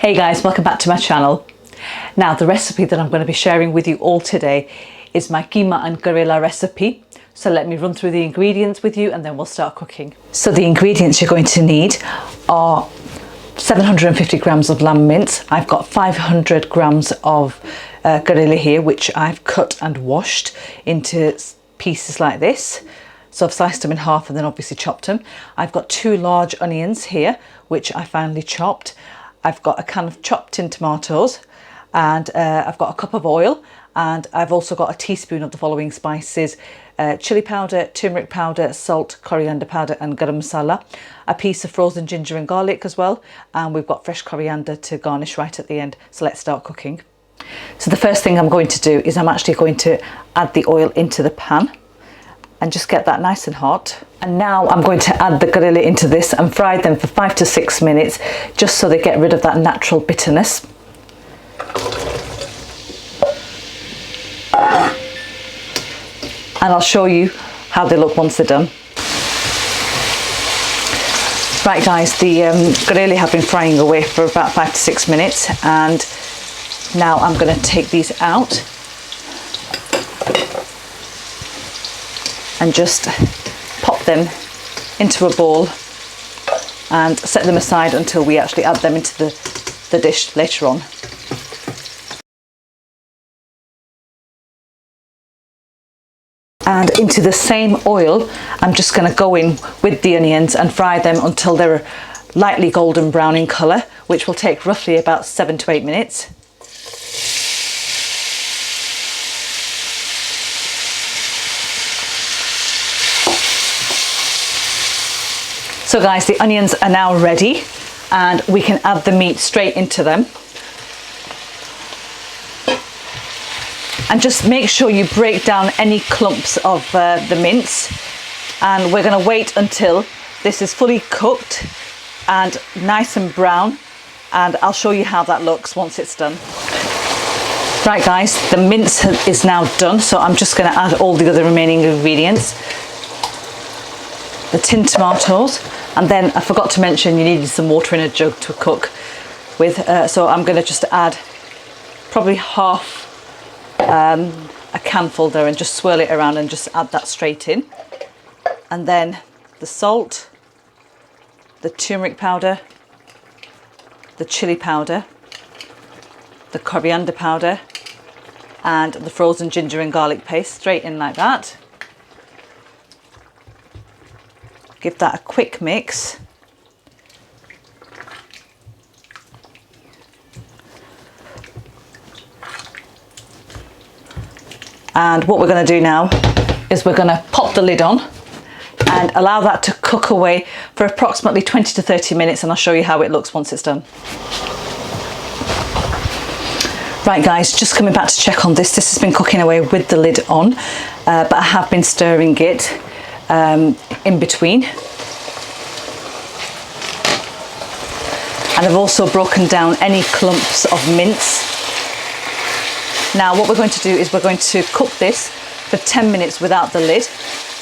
Hey guys, welcome back to my channel. Now the recipe that I'm going to be sharing with you all today is my keema and Karela recipe. So let me run through the ingredients with you and then we'll start cooking. So the ingredients you're going to need are 750 grams of lamb mince. I've got 500 grams of Karela here, which I've cut and washed into pieces like this. So I've sliced them in half and then obviously chopped them. I've got 2 large onions here, which I finely chopped. I've got a can of chopped in tomatoes, and I've got a cup of oil, and I've also got a teaspoon of the following spices: chili powder, turmeric powder, salt, coriander powder and garam masala, a piece of frozen ginger and garlic as well, and we've got fresh coriander to garnish right at the end. So let's start cooking. So the first thing I'm going to do is I'm actually going to add the oil into the pan and just get that nice and hot. And now I'm going to add the Karela into this and fry them for 5 to 6 minutes, just so they get rid of that natural bitterness. And I'll show you how they look once they're done. Right guys, the Karela have been frying away for about 5 to 6 minutes, and now I'm going to take these out and just pop them into a bowl and set them aside until we actually add them into the dish later on. And into the same oil, I'm just going to go in with the onions and fry them until they're lightly golden brown in colour, which will take roughly about 7 to 8 minutes. So guys, the onions are now ready and we can add the meat straight into them. And just make sure you break down any clumps of the mince, and we're going to wait until this is fully cooked and nice and brown, and I'll show you how that looks once it's done. Right guys, the mince is now done, so I'm just going to add all the other remaining ingredients. The tinned tomatoes, and then I forgot to mention you needed some water in a jug to cook with, so I'm going to just add probably half a canful there and just swirl it around and just add that straight in. And then the salt, the turmeric powder, the chili powder, the coriander powder and the frozen ginger and garlic paste straight in like that. Give that a quick mix. And what we're going to do now is we're going to pop the lid on and allow that to cook away for approximately 20 to 30 minutes, and I'll show you how it looks once it's done. Right guys, just coming back to check on this. This has been cooking away with the lid on, but I have been stirring it in between, and I've also broken down any clumps of mince. Now what we're going to do is we're going to cook this for 10 minutes without the lid,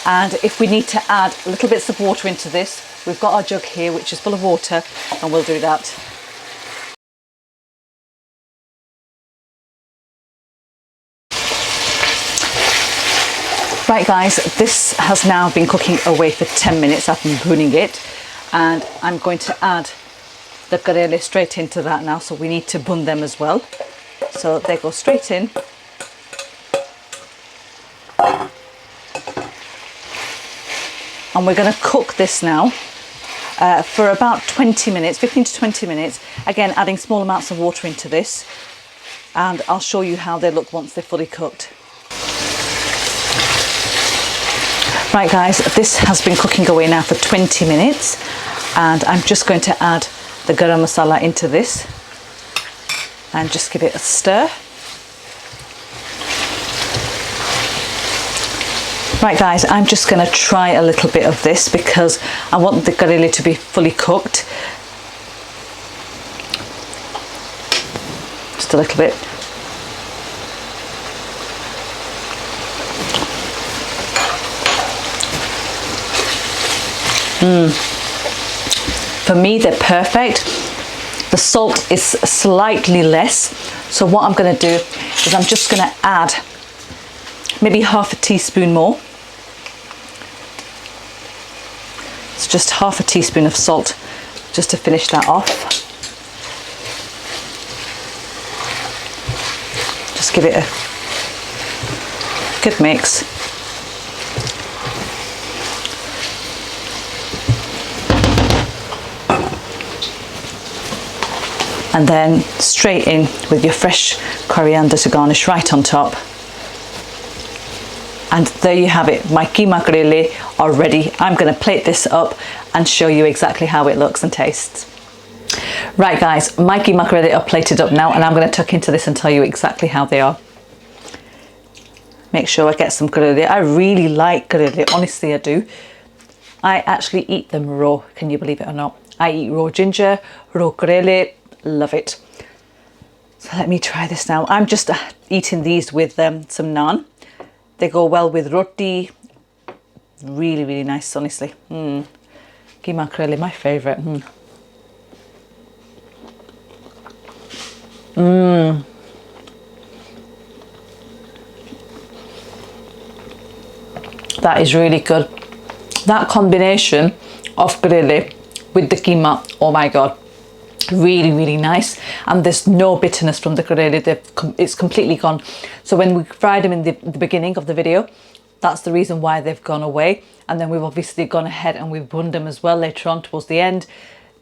and if we need to add little bits of water into this, we've got our jug here which is full of water, and we'll do that. Right guys, this has now been cooking away for 10 minutes. I've been pruning it, and I'm going to add the Karela straight into that now, so we need to bun them as well. So they go straight in. And we're going to cook this now for about 20 minutes, 15 to 20 minutes, again adding small amounts of water into this, and I'll show you how they look once they're fully cooked. Right guys, this has been cooking away now for 20 minutes, and I'm just going to add the garam masala into this and just give it a stir. Right guys, I'm just going to try a little bit of this because I want the Karela to be fully cooked. Just a little bit. For me, they're perfect. The The salt is slightly less. So what I'm going to do is I'm just going to add maybe half a teaspoon more. It's just half a teaspoon of salt just to finish that off. Just give it a good mix. And then straight in with your fresh coriander to garnish right on top. And there you have it, my keema karela are ready. I'm going to plate this up and show you exactly how it looks and tastes. Right guys, my keema karela are plated up now, and I'm going to tuck into this and tell you exactly how they are. Make sure I get some karela. I really like karela, honestly I do. I actually eat them raw, can you believe it or not? I eat raw ginger, raw karela, love it. So let me try this now. I'm just eating these with some naan. They go well with roti. Really, really nice, honestly. Keema karela, my favourite. That is really good. That combination of karela with the keema, oh my god. Really, really nice, and there's no bitterness from the karela. It's completely gone. So when we fried them in the beginning of the video, that's the reason why they've gone away. And then we've obviously gone ahead and we've bunned them as well later on towards the end.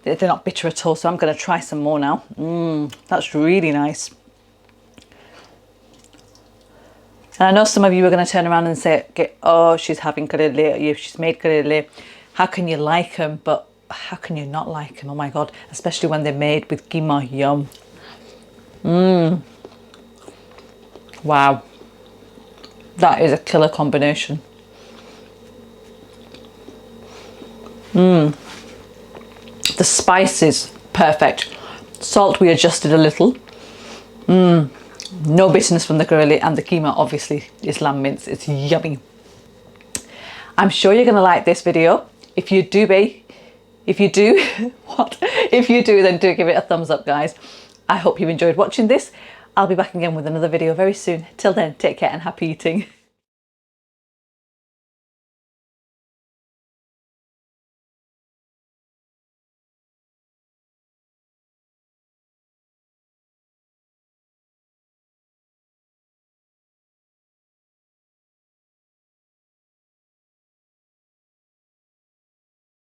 They're not bitter at all, so I'm going to try some more now. That's really nice. And I know some of you are going to turn around and say, okay, oh, she's having karela, she's made karela, how can you like them? But how can you not like them? Oh my god, especially when they're made with keema. Yum. Wow, that is a killer combination. The spice is perfect. Salt we adjusted a little. No bitterness from the karela, and the keema obviously is lamb mince. It's yummy. I'm sure you're going to like this video. If you do, then do give it a thumbs up, guys. I hope you enjoyed watching this. I'll be back again with another video very soon. Till then, take care and happy eating.